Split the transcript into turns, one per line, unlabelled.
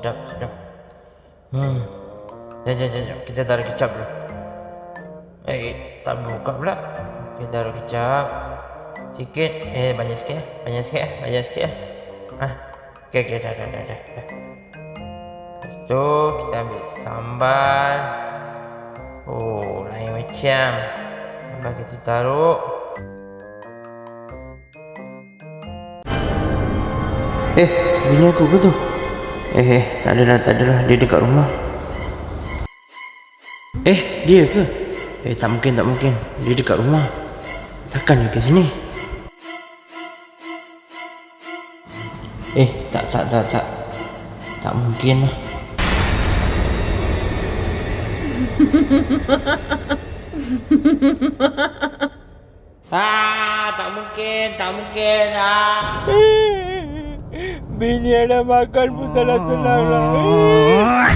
sedap, sedap. Jom, kita taruh kecap dulu. Tak buka pula. Kita taruh kecap sikit. Banyak sikit ya. Banyak sikit ya. Okey, dah. Lepas tu kita ambil sambal. Lain macam. Sambal kita taruh. Bini aku ke tu? Tak adalah. Dia dekat rumah. Dia ke? Tak mungkin. Dia dekat rumah. Takkan dia ke sini? Tak. Tak mungkin lah. Tak mungkin. Bini ada makan pun tak senang lah.